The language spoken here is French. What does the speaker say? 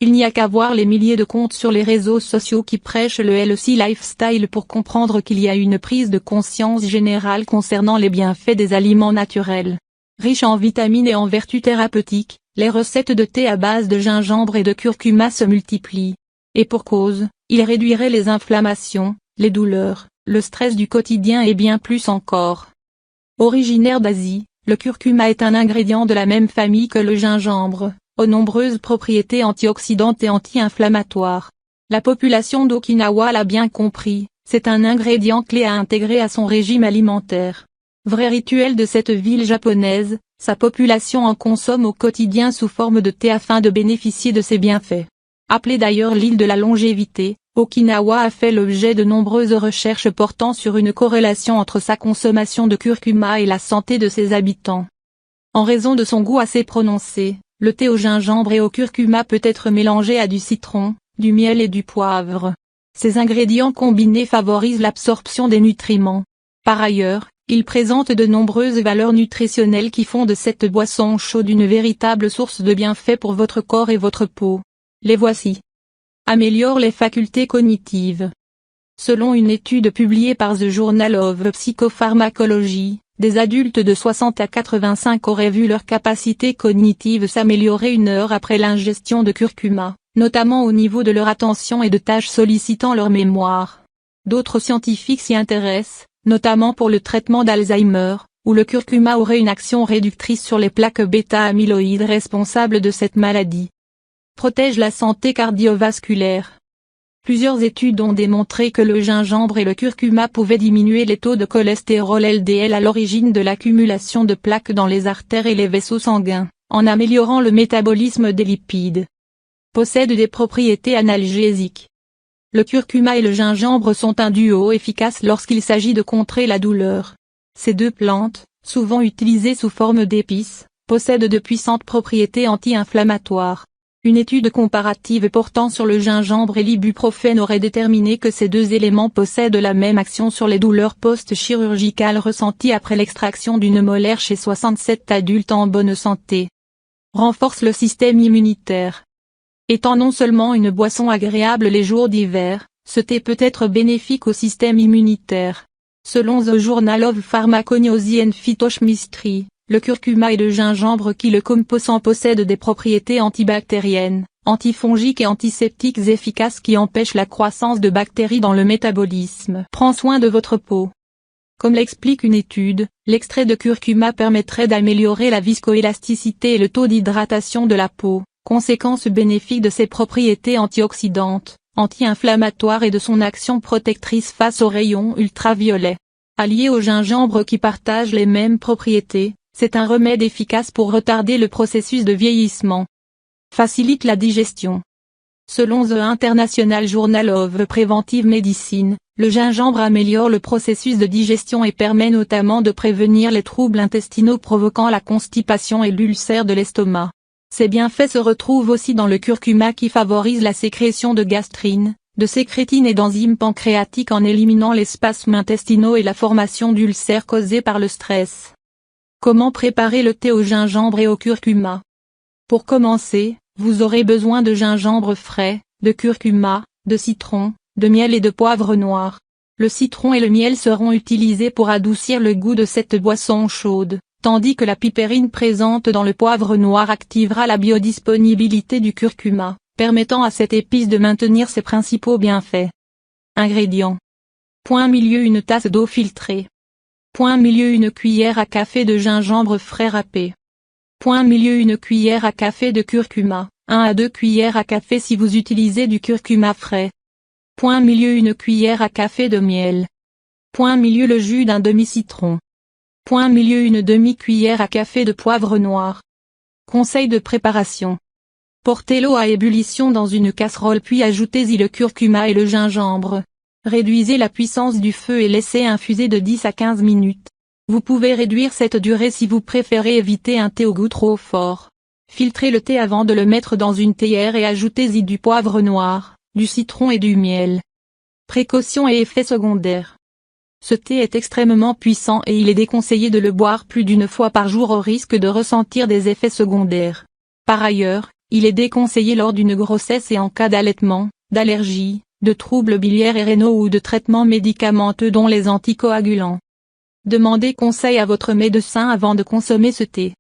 Il n'y a qu'à voir les milliers de comptes sur les réseaux sociaux qui prêchent le healthy lifestyle pour comprendre qu'il y a une prise de conscience générale concernant les bienfaits des aliments naturels. Riches en vitamines et en vertus thérapeutiques, les recettes de thé à base de gingembre et de curcuma se multiplient. Et pour cause, ils réduiraient les inflammations, les douleurs, le stress du quotidien et bien plus encore. Originaire d'Asie, le curcuma est un ingrédient de la même famille que le gingembre, aux nombreuses propriétés antioxydantes et anti-inflammatoires. La population d'Okinawa l'a bien compris, c'est un ingrédient clé à intégrer à son régime alimentaire. Vrai rituel de cette ville japonaise, sa population en consomme au quotidien sous forme de thé afin de bénéficier de ses bienfaits. Appelée d'ailleurs l'île de la longévité, Okinawa a fait l'objet de nombreuses recherches portant sur une corrélation entre sa consommation de curcuma et la santé de ses habitants. En raison de son goût assez prononcé, le thé au gingembre et au curcuma peut être mélangé à du citron, du miel et du poivre. Ces ingrédients combinés favorisent l'absorption des nutriments. Par ailleurs, ils présentent de nombreuses valeurs nutritionnelles qui font de cette boisson chaude une véritable source de bienfaits pour votre corps et votre peau. Les voici. Améliore les facultés cognitives. Selon une étude publiée par The Journal of Psychopharmacology, des adultes de 60 à 85 auraient vu leur capacité cognitive s'améliorer 1 heure après l'ingestion de curcuma, notamment au niveau de leur attention et de tâches sollicitant leur mémoire. D'autres scientifiques s'y intéressent, notamment pour le traitement d'Alzheimer, où le curcuma aurait une action réductrice sur les plaques bêta-amyloïdes responsables de cette maladie. Protège la santé cardiovasculaire. Plusieurs études ont démontré que le gingembre et le curcuma pouvaient diminuer les taux de cholestérol LDL à l'origine de l'accumulation de plaques dans les artères et les vaisseaux sanguins, en améliorant le métabolisme des lipides. Possède des propriétés analgésiques. Le curcuma et le gingembre sont un duo efficace lorsqu'il s'agit de contrer la douleur. Ces deux plantes, souvent utilisées sous forme d'épices, possèdent de puissantes propriétés anti-inflammatoires. Une étude comparative portant sur le gingembre et l'ibuprofène aurait déterminé que ces deux éléments possèdent la même action sur les douleurs post-chirurgicales ressenties après l'extraction d'une molaire chez 67 adultes en bonne santé. Renforce le système immunitaire. Étant non seulement une boisson agréable les jours d'hiver, ce thé peut être bénéfique au système immunitaire. Selon The Journal of Pharmacognosy and Phytochemistry, le curcuma et le gingembre qui le composent possèdent des propriétés antibactériennes, antifongiques et antiseptiques efficaces qui empêchent la croissance de bactéries dans le métabolisme. Prends soin de votre peau. Comme l'explique une étude, l'extrait de curcuma permettrait d'améliorer la viscoélasticité et le taux d'hydratation de la peau, conséquence bénéfique de ses propriétés antioxydantes, anti-inflammatoires et de son action protectrice face aux rayons ultraviolets. Allié au gingembre qui partage les mêmes propriétés, c'est un remède efficace pour retarder le processus de vieillissement. Facilite la digestion. Selon The International Journal of Preventive Medicine, le gingembre améliore le processus de digestion et permet notamment de prévenir les troubles intestinaux provoquant la constipation et l'ulcère de l'estomac. Ces bienfaits se retrouvent aussi dans le curcuma qui favorise la sécrétion de gastrine, de sécrétine et d'enzymes pancréatiques en éliminant les spasmes intestinaux et la formation d'ulcères causés par le stress. Comment préparer le thé au gingembre et au curcuma? Pour commencer, vous aurez besoin de gingembre frais, de curcuma, de citron, de miel et de poivre noir. Le citron et le miel seront utilisés pour adoucir le goût de cette boisson chaude, tandis que la pipérine présente dans le poivre noir activera la biodisponibilité du curcuma, permettant à cette épice de maintenir ses principaux bienfaits. Ingrédients. Point milieu une tasse d'eau filtrée. Point milieu une cuillère à café de gingembre frais râpé. Point milieu une cuillère à café de curcuma, 1 à 2 cuillères à café si vous utilisez du curcuma frais. Point milieu une cuillère à café de miel. Point milieu le jus d'un demi-citron. Point milieu une demi-cuillère à café de poivre noir. Conseil de préparation. Portez l'eau à ébullition dans une casserole puis ajoutez-y le curcuma et le gingembre. Réduisez la puissance du feu et laissez infuser de 10 à 15 minutes. Vous pouvez réduire cette durée si vous préférez éviter un thé au goût trop fort. Filtrez le thé avant de le mettre dans une théière et ajoutez-y du poivre noir, du citron et du miel. Précautions et effets secondaires. Ce thé est extrêmement puissant et il est déconseillé de le boire plus d'1 fois par jour au risque de ressentir des effets secondaires. Par ailleurs, Il est déconseillé lors d'une grossesse et en cas d'allaitement, d'allergie, de troubles biliaires et rénaux ou de traitements médicamenteux dont les anticoagulants. Demandez conseil à votre médecin avant de consommer ce thé.